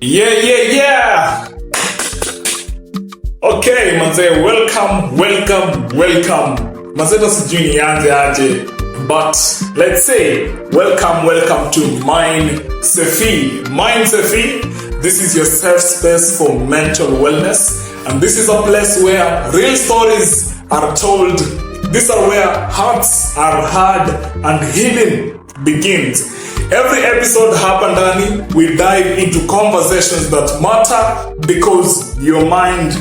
Yeah. Okay, manze, welcome. Manze, sijui nianze aje, but let's say welcome to Minsafey. This is your safe space for mental wellness, and this is a place where real stories are told. This is where hearts are heard and healing begins. Every episode hapa ndani, we dive into conversations that matter because your mind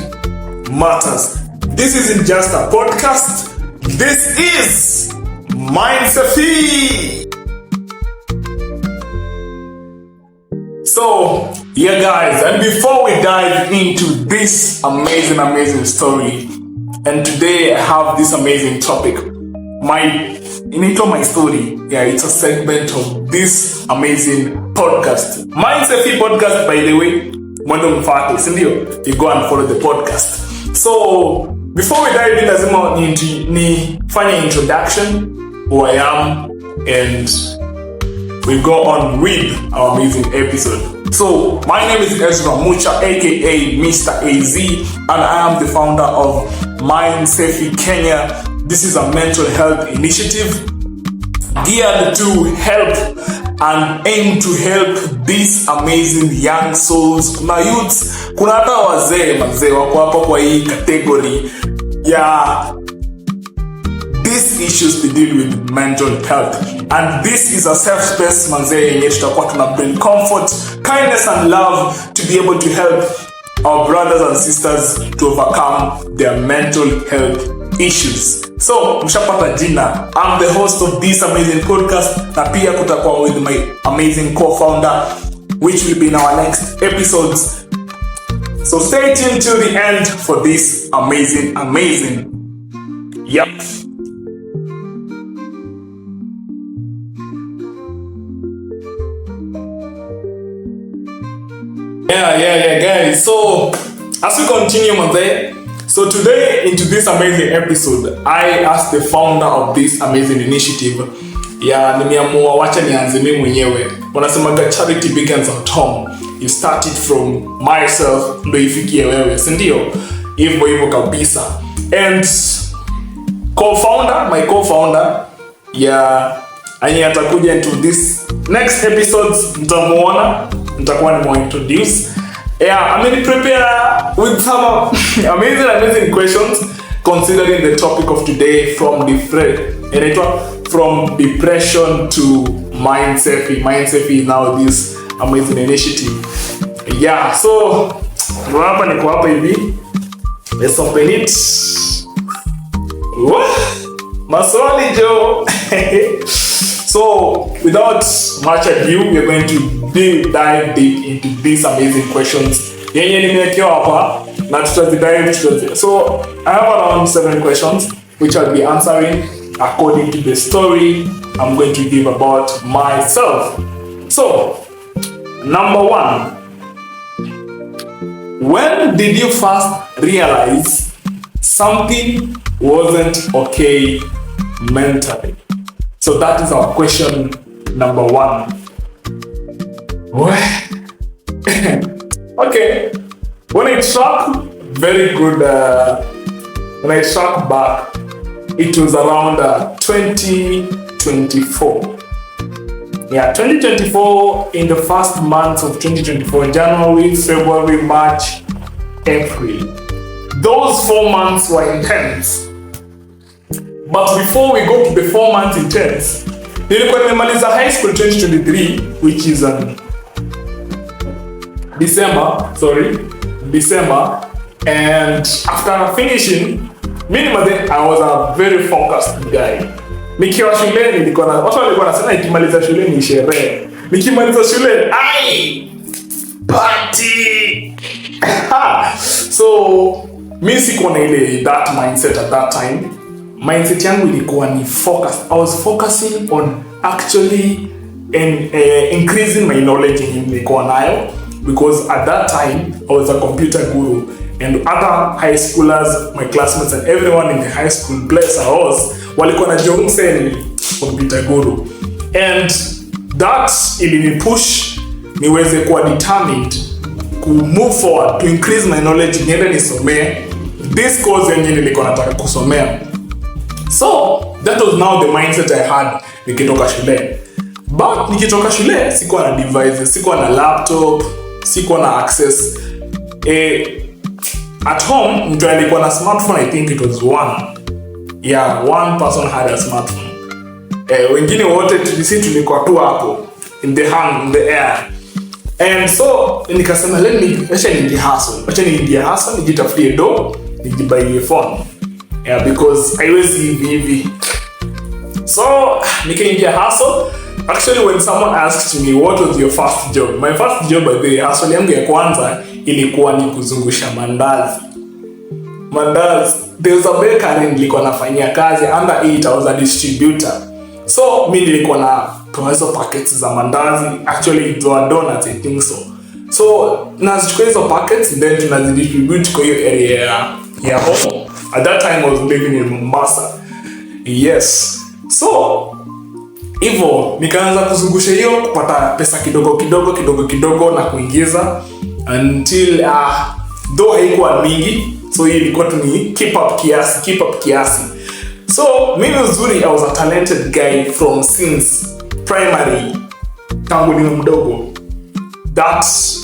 matters. This isn't just a podcast. This is Minsafey. So, yeah guys, and before we dive into this amazing story, and today I have this amazing topic. My story. Yeah, it's a segment of this amazing podcast. Minsafey Podcast, by the way, mwendo mfate, sindio? You go and follow the podcast. So, before we dive in, lazima ni fanya introduction, who I am, and we go on with our amazing episode. So, my name is Ezra Mucha, aka Mr. AZ, and I am the founder of Minsafey Kenya. This is a mental health initiative geared to help and aim to help these amazing young souls. Kuna youths, kuna hata wazee wako hapa kwa hii category ya these issues to deal with mental health. And this is a safe space manze yenye tutakuwa tuna bring comfort, kindness and love to be able to help our brothers and sisters to overcome their mental health issues. So, mshapata jina. I'm the host of this amazing podcast, na pia kutakuwa with my amazing co-founder, which will be in our next episodes. So stay tuned till the end for this amazing. Yep. Yeah, guys. So, as we continue on there, so today, into this amazing episode, I asked the founder of this amazing initiative, nimeamua wacha nianze mimi mwenyewe. Wanasemaga charity begins at home. You start it from myself, ndo ifikie wewe, si ndio? Hivyo kabisa. And my co-founder, anye atakuja into this next episodes, nitakuwa introduce. I'm going to prepare with some amazing questions considering the topic of today, from depression to Minsafey. Minsafey is now this amazing initiative. Yeah, so niko hapa hivi. Let's open it. Maswali jo. So, without much ado, we are going to dive deep into these amazing questions. So, I have around 7 questions, which I'll be answering according to the story I'm going to give about myself. So, number 1. When did you first realize something wasn't okay mentally? So that is our question number 1. Okay. When I track back, it was around 2024. Yeah, 2024, in the first months of 2024, January, February, March, April. Those 4 months were intense. But before we go to the 4 months intense, nilikuwa nimemaliza high school 2023, which is December, and after finishing, I was a very focused guy. Nikiwa shuleni nilikuwa watu walikuwa wanasema nikimaliza shule ni sherehe. Nikimaliza shule, party. So, mimi sikuwa na ile that mindset at that time. Mindset yangu ilikuwa ni focused. I was focusing on actually increasing my knowledge in nilikuwa nayo, because at that time I was a computer guru, and other high schoolers, my classmates and everyone in the high school, bless I was, walikuwa na jongse computer guru, and that ilini push niweze kuwa determined move forward, to increase my knowledge, niende nisomee this course yenye nilikuwa nataka kusomea. So that was now the mindset I had nikitoka shule. But nikitoka shule sikuwa na devices, sikuwa na laptop, sikuwa na access. At home mtu alikuwa na smartphone, I think it was one person had a smartphone. Wengine wote tulikuwa tu hapo in the air. And so nikasema acha niingie hustle, nijitafutie do, nijibuy phone. Because I was hivi. So nikaingia hustle. Actually, when someone asked me what was your first job, my first job by the hustle yangu ya kwanza ilikuwa ni kuzungusha mandazi. There was a bakery nilikuwa nafanyia kazi under it. I was a distributor. So mimi nilikuwa na hizo packets za mandazi. Actually it was donuts, I think so. So nazichukua hizo packets then tunazidistribute kwa hiyo area ya home. At that time I was living in Mombasa. Yes. So hivyo nikaanza kuzungusha hiyo, kupata pesa kidogo na kuingiza until though haikuwa mingi, so hii ilikuwa tu ni keep up kiasi. So mimi uzuri, I was a talented guy from since primary, tangu ni mdogo. That's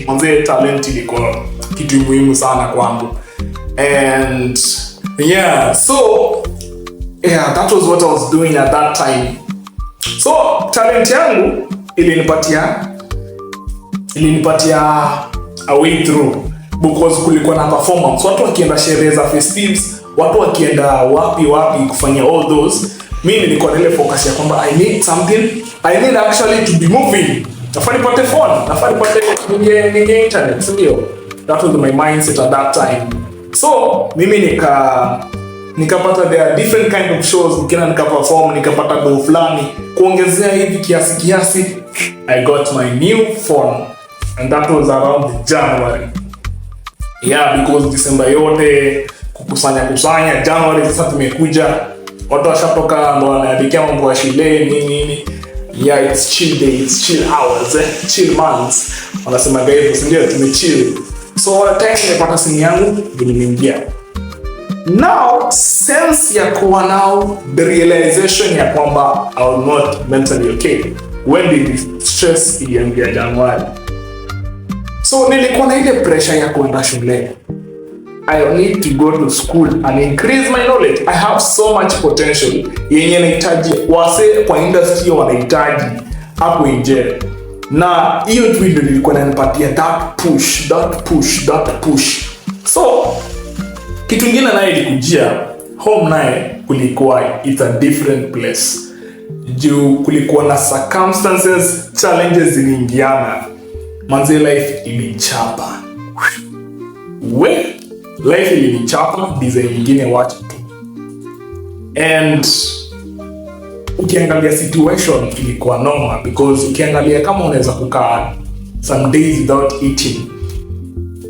mwanzo talent ilikuwa kitu muhimu sana kwangu. And that was what I was doing at that time. So talent yangu ilinipatia a way through, because kulikuwa na performance. Watu wakienda sherehe za festives, watu wakienda wapi kufanya all those, mimi nilikuwa na ile focus ya kwamba I need actually to be moving. Nafaa nipate phone, nafaa nipate internet, ndio. That was my mindset at that time. So mimi nikapata there are different kind of shows, nika perform, nikapata do fulani, kuongezea hivi kiasi, I got my new phone, and that was around January. Because December yote kukusanya January sasa tumekuja, watu washatoka ndo wanaelekea mambo ya shule nini. It's chill day, it's chill hours, chill months. Wanasema guys, ndio tumechill. So time nimepata simu yangu nimeingia. Now sense ya kuwa now the realization ya kwamba I was not mentally okay. When did the stress iliangia January? So nilikuwa na ile pressure ya kwenda shule. I need to go to school and increase my knowledge. I have so much potential yenye nahitaji, wase kwa industry wanahitaji hapo nje. Na hiyo tu ndio nilikuwa nanipatia that push. So kitu kingine naye ilikujia home, naye kulikuwa it's a different place. Juu kulikuwa na circumstances, challenges ziliingiana. Manze life ilichapa. Life ilinichapa design nyingine watu tu. And ukiangalia situation ilikuwa normal, because ukiangalia kama unaweza kukaa some days without eating,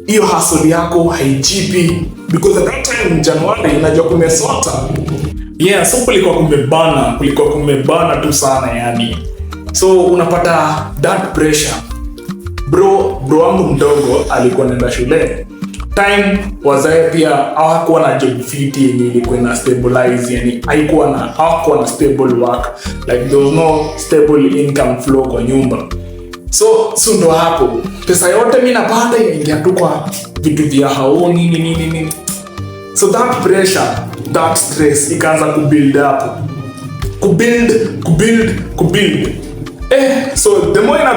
hiyo hustle yako haijipi, because at that time in January unajua kumesota. So kulikuwa kumebana tu sana yani. So unapata that pressure. Bro wangu mdogo alikuwa anaenda shule. Time wazae pia hawakuwa na job fit yenye ilikuwa na stabilize, yani hawakuwa na stable work, like there was no stable income flow kwa nyumba. So ndo hapo pesa yote mimi napata inaingia tu kwa vitu vya hao nini. So that pressure, that stress ikaanza kubuild up. Kubuild. So the more ina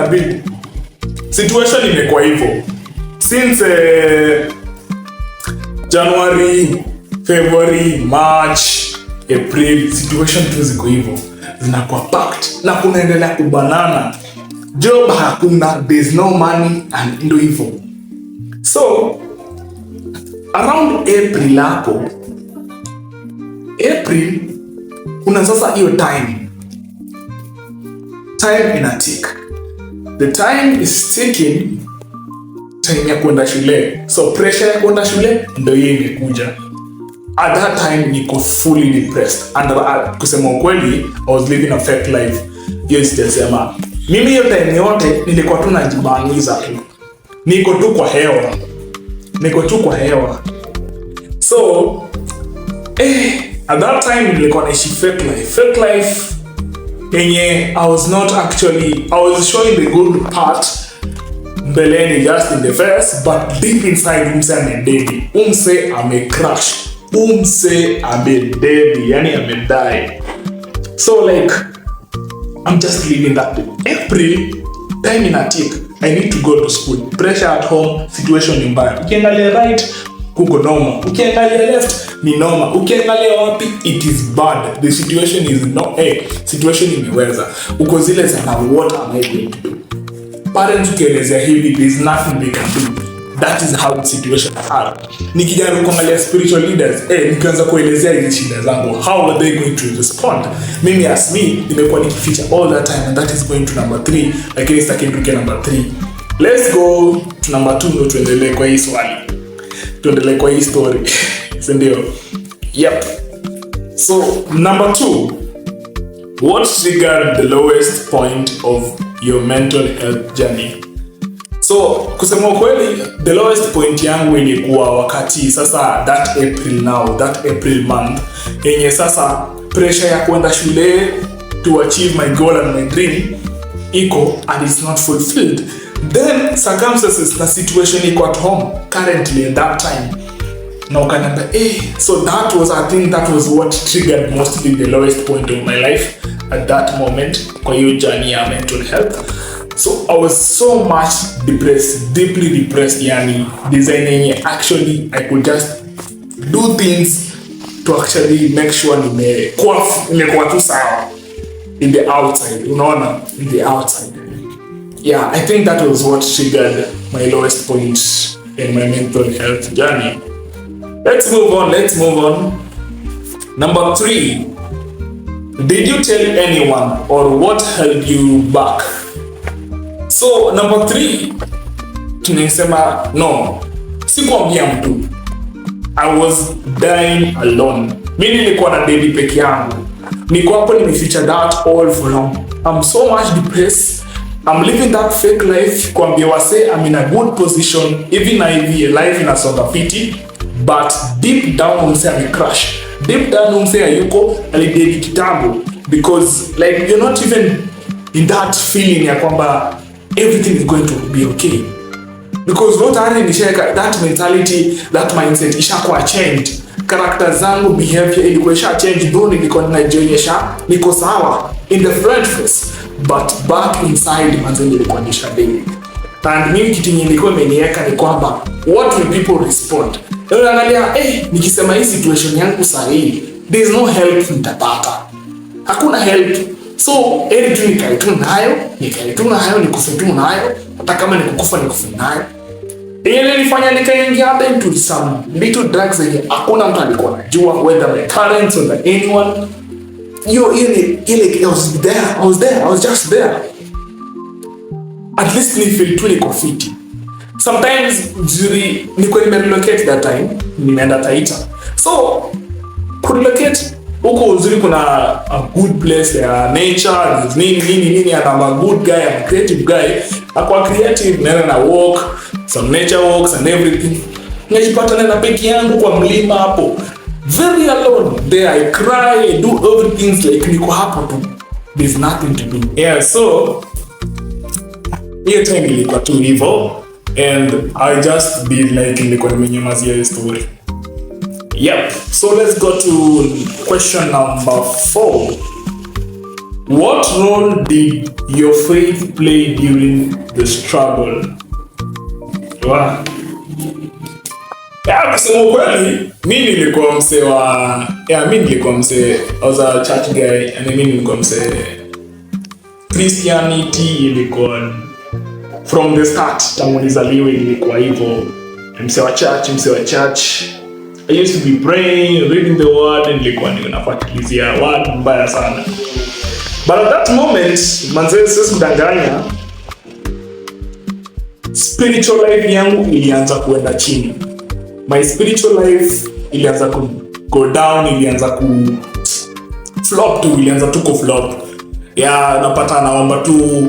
build, situation imekuwa hivyo. Since January, February, March, April, situation tu ziko hivyo. Zinakuwa packed na kunaendelea kubanana. Job hakuna, there's no money, and ndo hivyo. So around April kuna sasa hiyo time ina tick. The time is ticking, time ya kwenda shule. So pressure ya kwenda shule ndio hiyo imekuja. At that time niko fully depressed, and kusema ukweli I was living a fake life. Hiyo sijasema. Mimi hiyo time yote nilikuwa tu najibaniza tu. niko tu kwa hewa. So at that time nilikuwa naishi fake life yenye I was showing the good part mbeleni, just in the face, but deep inside umse amededi, umse amecrash, umse amededi, yani amedie. So like I'm just living that day. April, time in a tick, I need to go to school, pressure at home, situation ni mbaya. Ukiangalia right, kuko noma. Ukiangalia left, ni noma. Ukiangalia wapi, it is bad. The situation is situation imeweza. Uko zile sana, what am I going to do? Parents ukielezea hivi, there's nothing they can do. That is how the situation are. Nikijaribu kuangalia spiritual leaders, nikianza kuelezea hizi shida zangu, how are they going to respond? Mimi as me, nimekuwa nikificha all that time, and that is going to number 3. Lakini sitaki tuke number 3. Let's go to number 2 ndo tuendelee kwa hii swali. Tuendelee kwa hii story. Sindio? Yep. So, number 2. What triggered the lowest point of your mental health journey? So, kusema ukweli, the lowest point yangu ilikuwa wakati sasa that April month, yenye sasa pressure ya kwenda shule to achieve my goal and my dream iko and it's not fulfilled. Then circumstances na situation iko at home currently at that time. Na ukanamba, so I think that was what triggered mostly the lowest point of my life at that moment kwa hiyo journey ya mental health. So I was so much depressed, deeply depressed, yani designing actually I could just do things to actually make sure nimekuwa tu sawa in the outside, unaona, in the outside. Yeah, I think that was what triggered my lowest point in my mental health journey. Let's move on. Number 3. Did you tell anyone or what held you back? So number 3, tunasema no, sikuambia mtu. I was dying alone. Mimi nilikuwa na dedi peke yangu. Niko hapo nimeficha that all for long. I'm so much depressed. I'm living that fake life. Kuambia wase I'm in a good position. Even life inasonga fiti, but deep down umse amecrash. Deep down umse ayuko alidedi kitambo, because like you're not even in that feeling ya kwamba everything is going to be okay, because what I nishaka that mentality, that mindset ishakuwa changed. Character zangu, behavior ilikuwa isha change. Though nilikuwa ninajionyesha niko sawa in the front face, but back inside manzo nilikuwa nishadeni. And mimi kitu nilikuwa imeniweka ni kwamba what will people respond? Unaangalia nikisema hii situation yangu sahihi, there is no help nitapata. Hakuna help. So, tu nikae tu nayo, nikufe tu nayo, hata kama nikukufa nayo. Ile nilifanya nikaingia hata into some little drugs yenye hakuna mtu alikuwa anajua, whether my parents or anyone. I was just there. At least ni feel tu niko fiti. Sometimes niko nimerelocate that time, nimeenda Taita. So, kurelocate huko uzuri kuna a good place ya nature, nini, and I'm a good guy, I'm a creative guy. Akwa creative, nena na walk, some nature walks and everything. Najipata nena peke yangu kwa mlima hapo. Very alone. There I cry, I do everything like niko hapo tu. There's nothing to do. Yeah, so hiyo time ilikuwa tu hivyo, and I just be like nilikuwa nimenyamazia hiyo story. Yep, so let's go to question number 4. What role did your faith play during the struggle? Wow. Kusema ukweli, mimi nilikuwa msee I was a church guy, and mimi nilikuwa msee Christianity ilikuwa from the start, tangu nizaliwe ilikuwa hivyo. Msee wa church. I used to be praying, reading the word, and nilikuwa ninafuatilizia word mbaya sana. But at that moment, manze sisi mdanganya, spiritual life yangu ilianza kuenda chini. My spiritual life ilianza ku go down, ilianza ku flop. Yeah, napata naomba tu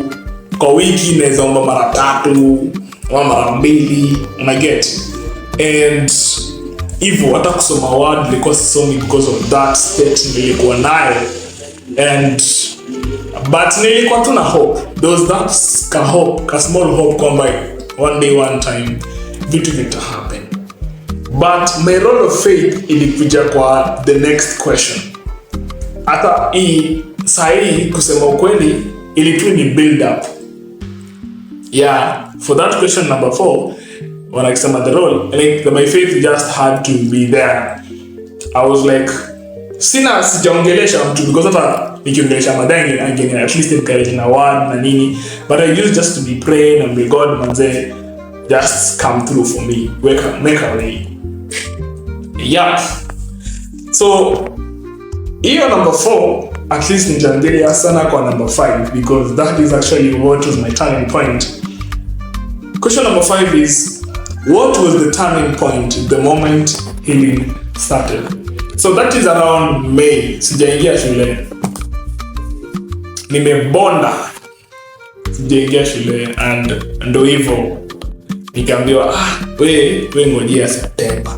kwa wiki, naweza omba mara 3. mara mbili, una get. And hivyo hata kusoma word nilikuwa sisomi because of that state nilikuwa nayo. And but nilikuwa tu na hope. There was that hope, a small hope kwamba one day, one time vitu vita happen. But my role of faith ilikuja kwa the next question. Hata sahi kusema ukweli ilitu ni build up. Yeah, for that question number 4, when I summed the role, like my faith just had to be there. I was like, sina sijaongelesha mtu because hata nikiongelesha madani again at least encourage na word na nini, but I used just to be praying and may God manze just come through for me, make a way. Yeah. So hiyo number 4 at least nitaendelea sana kwa number 5 because that is actually what was my turning point. Question number 5 is, what was the turning point the moment healing started? So that is around May. Sijaingia shule. Nimebonda. Sijaingia shule and ndo hivyo. Nikaambiwa, we ngojea September.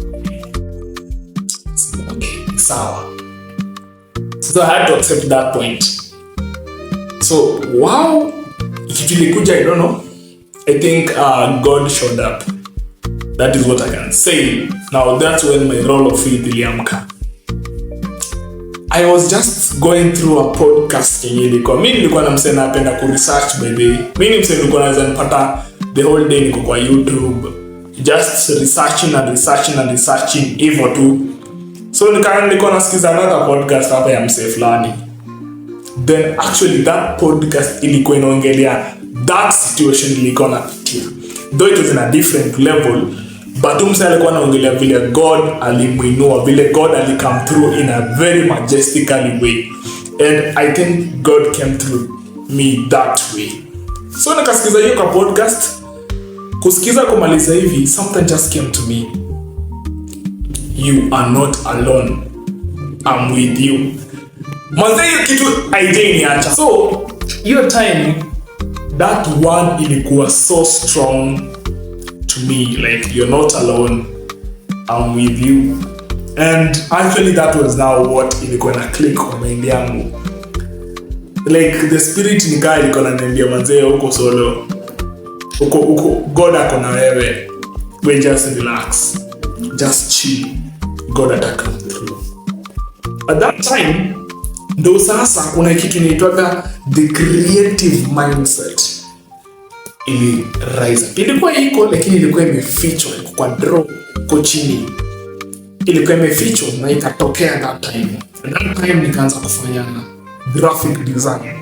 Okay, sawa. So I had to accept that point. So wow, ikilikuja, I don't know. I think God showed up. That is what I can say. Now that's when my role of faith iliamka. I was just going through a podcast mimi nilikuwa na msema napenda ku research by the way. Mimi ni msema nilikuwa naweza nipata the whole day niko kwa YouTube just researching hivyo tu. So nilikuwa nasikiza another podcast hapa ya msee fulani. Then actually that podcast ilikuwa inaongelea that situation ilikuwa napitia. Though it was in a different level, but msee alikuwa anaongelea vile God alimuinua, vile God alicome through in a very majestically way. And I think God came through me that way. So nikasikiza hiyo kwa podcast, kusikiza kumaliza hivi, something just came to me. You are not alone. I'm with you. Manze hiyo kitu haijaniacha. So your time, that word ilikuwa so strong to me, like you're not alone, I'm with you. And actually that was now what ilikuwa na click on mind yangu. Like the spirit nikaa ilikuwa inaniambia manze uko solo, uko God ako na wewe, we just relax, just chill, God ata come through. At that time ndo sasa kuna kitu inaitwa the creative mindset ili rise. Ilikuwa iko lakini ilikuwa imefichwa kwa draw kwa chini. Ilikuwa imefichwa na ikatokea that time. And that time nikaanza kufanya graphic design.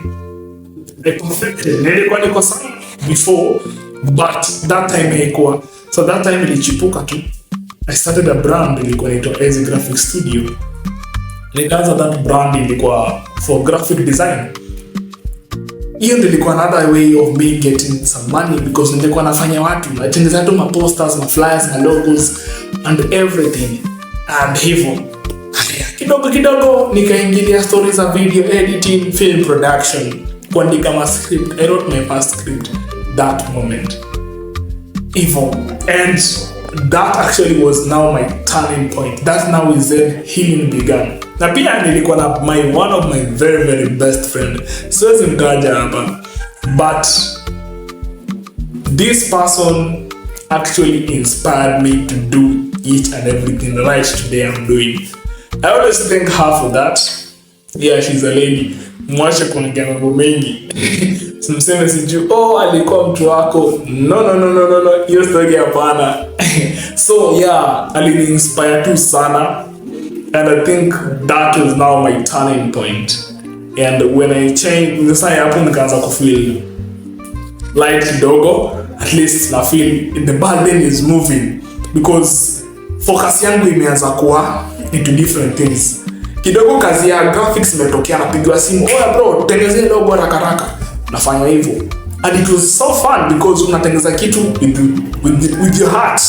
I perfected. Nilikuwa niko sana before, but that time haikuwa. So that time ilichipuka tu. I started a brand ilikuwa inaitwa Easy Graphic Studio. Nikaanza that brand ilikuwa for graphic design. Hiyo ndio ilikuwa another way of me getting some money because nilikuwa nafanya watu natengeneza tu ma posters, ma flyers, ma logos and everything. And hivyo kidogo nikaingilia stories za video editing, film production, kuandika ma script. I wrote my first script that moment. Hivyo, and that actually was now my turning point. That now is when healing began. Na pia nilikuwa na one of my very very best friend. Siwezi mtaja hapa, but this person actually inspired me to do each and everything right today I'm doing. I always thank her for that. Yeah, she's a lady. Mwache kuongea mambo mengi. Simseme siju, alikuwa mtu wako. No. Hiyo story hapana. So yeah, alini-inspire tu sana. And I think that was now my turning point. And when I changed, the sign hapo nikaanza kufeel light kidogo. At least na feel the burden is moving. Because focus yangu imeanza kuwa into different things. Kidogo kazi ya graphics imetokea, napigiwa simu, bro, tengenezea logo haraka. Nafanya hivyo. And it was so fun because unatengeneza kitu with your heart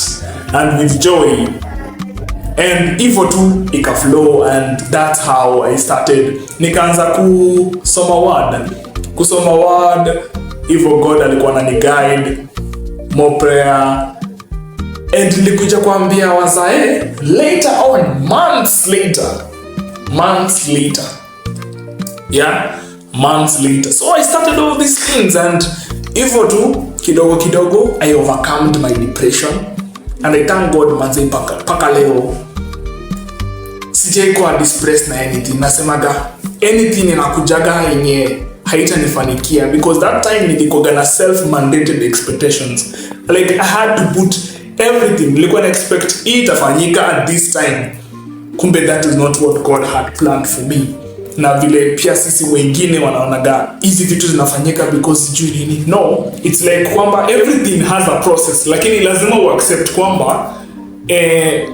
and with joy. And hivyo tu ikaflow, and that's how I started. Nikaanza kusoma word. Hivyo God alikuwa anani guide more prayer. And nilikuja kuambia wazae later on, months later. Yeah, months later. So I started all these things, and hivyo tu kidogo I overcome my depression, and I thank God manze paka leo sijaikuwa depressed na anything. Nasemaga anything inakujaga yenye haitanifanikia, because that time nilikuwa na self-mandated expectations. Like I had to put everything. Nilikuwa na expect itafanyika at this time. Kumbe that is not what God had planned for me. Na vile pia sisi wengine wanaonaga hizi vitu zinafanyika because sijui nini. No, it's like kwamba everything has a process, lakini lazima u accept kwamba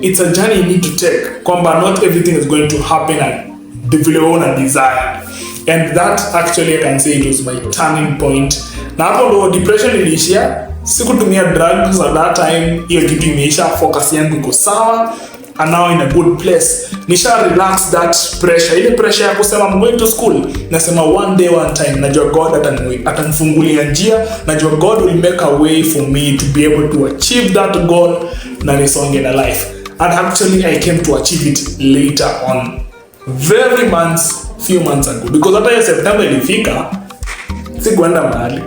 it's a journey you need to take. Kwamba not everything is going to happen at the vile una desire. And that actually I can say it was my turning point. Na hapo ndo depression iliishia. Sikutumia drugs at that time. Hiyo kitu imeisha, focus yangu iko sawa. And now in a good place. Nisha relax that pressure. Ile pressure ya kusema I'm going to school. Nasema one day one time. Najua God atanifungulia njia. Najua God will make a way for me to be able to achieve that goal na nisonge na life. And actually I came to achieve it later on. Few months ago. Because hata ya September ilifika, sikuenda mahali.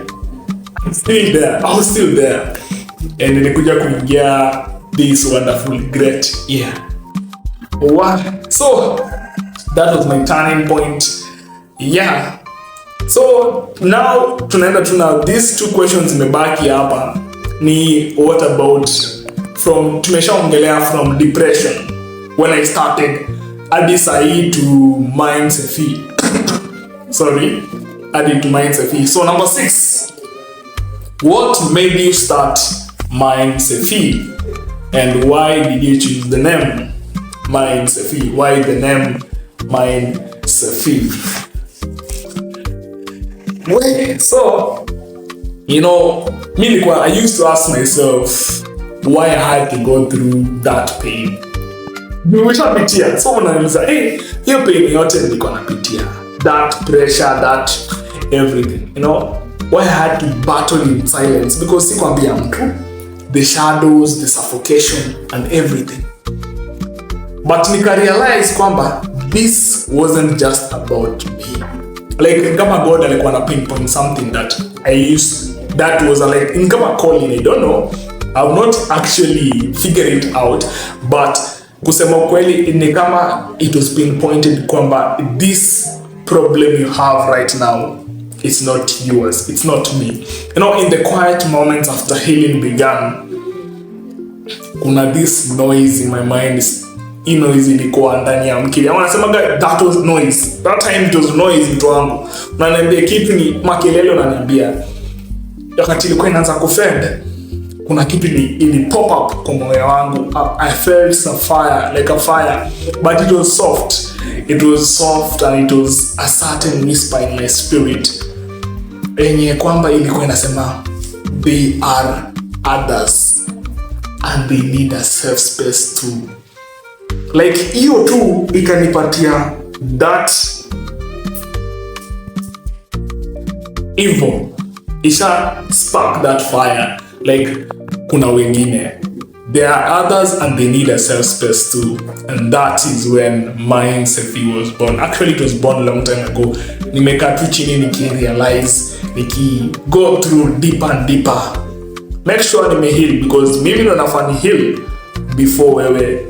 I was still there. And nilikuja kuingia this wonderful great year. Wow. So that was my turning point. Yeah. So now tunaenda tuna these two questions zimebaki hapa. Ni what about tumeshaongelea from depression when I started hadi sahi to Minsafey. Sorry, hadi to Minsafey. So number 6, what made you start Minsafey, and why did you choose the name Minsafey? Why the name Minsafey? Well, so I used to ask myself why I had to go through that pain. Nimeshapitia. So unaniuliza, hiyo pain yote nilikuwa napitia. That pressure, that everything. Why I had to battle in silence? Because sikwambia mtu. The shadows, the suffocation, and everything. But nika realize kwamba this wasn't just about me. Like, kama God alikuwa na pinpoint something that that was like, kama calling, I don't know. I've not actually figured it out, but kusema kweli ni kama it was being pointed kwamba this problem you have right now, it's not yours, it's not me. In the quiet moments after healing began, kuna this noise in my mind. Hii noise ilikuwa ndani ya mkili. Wanasemaga that was noise. That time it was noise mtu wangu. Unaniambia kitu ni makelele, unaniambia wakati ilikuwa inaanza kufed, kuna kitu ili pop up kwa moyo wangu. I felt a fire, but it was soft. It was soft, and it was a certain whisper in my spirit. Enye kwamba ilikuwa inasema they are others and they need a safe space too. Like hiyo tu ikanipatia that evil. Isha spark that fire. Like kuna wengine. There are others and they need a safe space too. And that is when Minsafey was born. Actually it was born a long time ago. Nimekaa tu chini niki-realize, niki-go through deeper and deeper. Make sure nime-heal, because mimi ndo nafaa ni-heal before wewe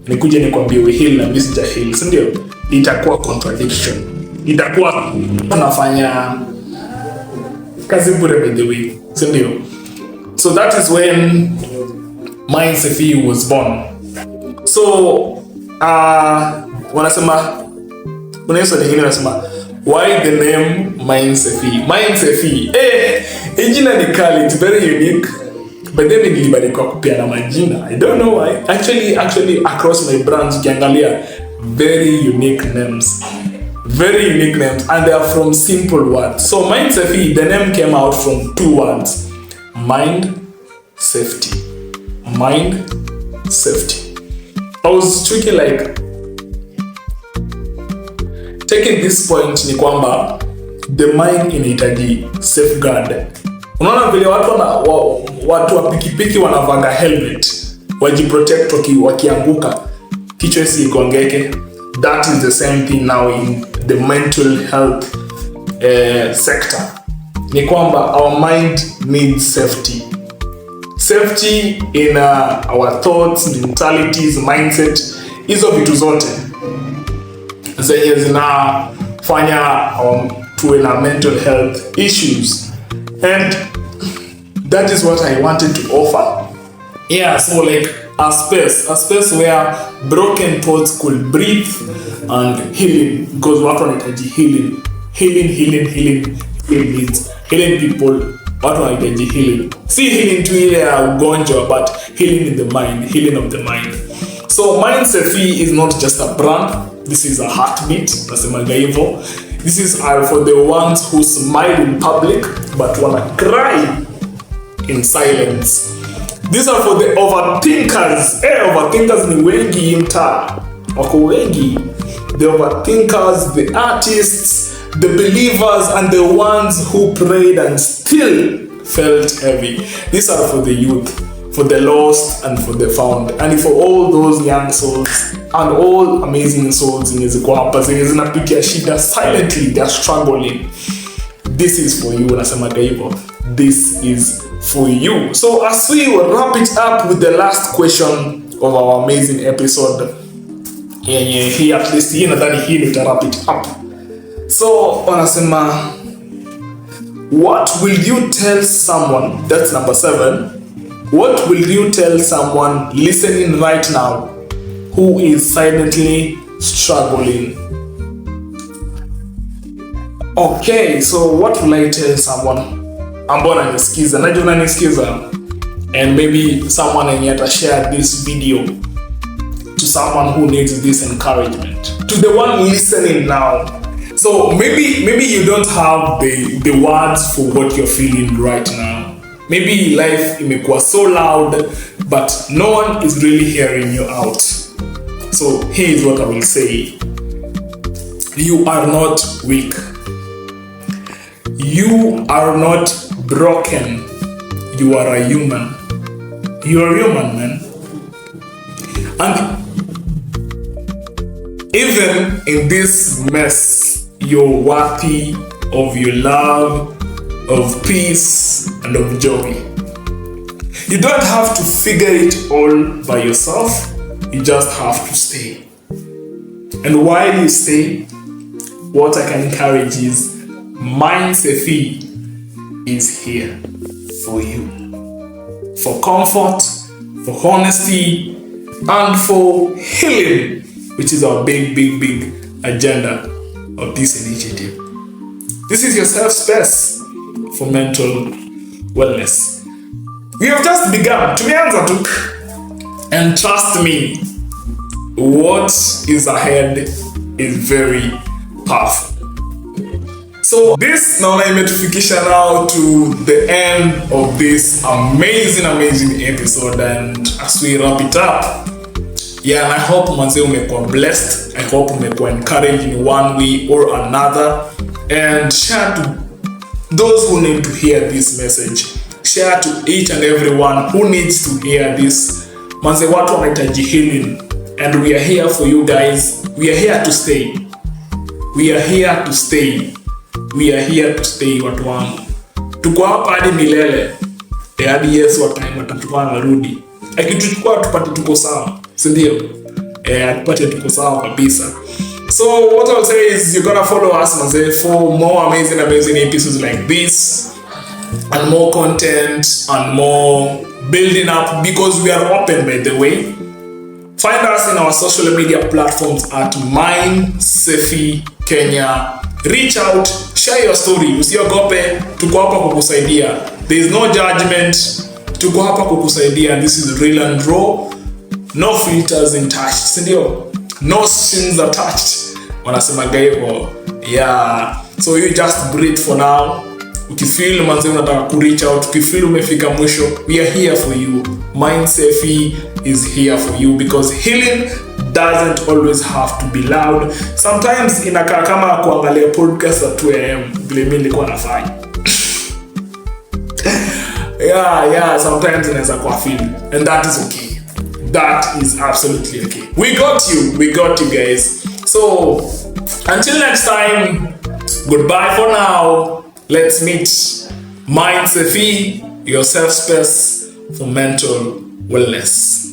nikuje nikwambie we heal na mimi sija heal. Sindio? Itakuwa contradiction. Itakuwa tunafanya kazi bure by the way. Sindio? So that is when Minsafey was born. So wanasema why the name Minsafey? Jina ni kali, it's very unique. But then nilibadilika kupeana majina. I don't know why. Actually across my brands ukiangalia very unique names. Very unique names, and they are from simple words. So Minsafey, the name came out from 2 words. Mind, safety. Mind, safety. I was tricky like taking this point ni kwamba the mind inahitaji safeguard. Unaona vile watu watu wa pikipiki wanavanga helmet wajiprotect wakianguka kichwa isigongeke. That is the same thing now in the mental health sector. Ni kwamba our mind needs safety in our thoughts, mentalities, mindset. Hizo vitu zote zenye zinafanya tuwe na mental health issues, and that is what I wanted to offer. Yeah, so like a space where broken thoughts could breathe and healing, because watu wanahitaji healing needs healing people. Watu wanahitaji healing, si healing tu ile ya ugonjwa, but healing in the mind, healing of the mind. So Minsafey is not just a brand, this is a heartbeat. Nasemaga hivyo. This is for the ones who smile in public but wanna cry in silence. These are for the overthinkers. Overthinkers ni wengi mtaa. Wako wengi. The overthinkers, the artists, the believers, and the ones who prayed and still felt heavy. These are for the youth, for the lost, and for the found, and for all those young souls and all amazing souls zenye ziko hapa zenye zinapitia shida silently, they are struggling. This is for you. Nasemaga hivyo. This is for you. So as we wrap it up with the last question of our amazing episode, here at least here nadhani hii nita wrap it up. So wanasema, what will you tell someone, that's number 7, what will you tell someone listening right now who is silently struggling? Okay, so what will I tell someone ambao ananisikiza, najua unanisikiza, and maybe someone and yet share this video to someone who needs this encouragement, to the one listening now. So maybe you don't have the words for what you're feeling right now. Maybe life imekuwa so loud, but no one is really hearing you out. So here is what I will say. You are not weak. You are not broken. You are a human. You are human, man. And even in this mess, you're worthy of your love, of peace, and of joy. You don't have to figure it all by yourself. You just have to stay. And while you stay, what I can encourage is Minsafey is here for you. For comfort, for honesty, and for healing, which is our big agenda of this initiative. This is your safe space for mental wellness. We have just begun. Tumeanza tu. And trust me, what is ahead is very powerful. So this now imetufikisha now to the end of this amazing episode, and as we wrap it up, yeah, I hope manze umekuwa blessed. I hope umekuwa encouraged in one way or another, and share to those who need to hear this message. Share to each and everyone who needs to hear this. Manze watu wanahitaji healing, and we are here for you guys. We are here to stay. We are here to stay. We are here to stay, watu wangu. Tuko hapa hadi milele. Hadi Yesu atachukua na rudi. Akituchukua tupate tuko sawa. Si ndio? Tupate tuko sawa kabisa. So what I'll say is you gotta follow us manze for more amazing episodes like this, and more content and more building up, because we are open, by the way. Find us in our social media platforms at Minsafey Kenya. Reach out, share your story. Usiogope, tuko hapa kukusaidia. There is no judgment. Tuko hapa kukusaidia. This is real and raw. No filters in touch. Sindio? No strings attached. Wanasemaga hivyo. Yeah. So you just breathe for now. Ukifeel manze unataka ku reach out, ukifeel umefika mwisho, we are here for you. Minsafey is here for you, because healing doesn't always have to be loud. Sometimes inakaa kama kuangalia podcast at 2 AM vile mimi nilikuwa nafanya. Yeah, sometimes inaweza kuwa feel, and that is okay. That is absolutely okay. We got you guys. So until next time, goodbye for now. Let's meet Minsafey, your safe space for mental wellness.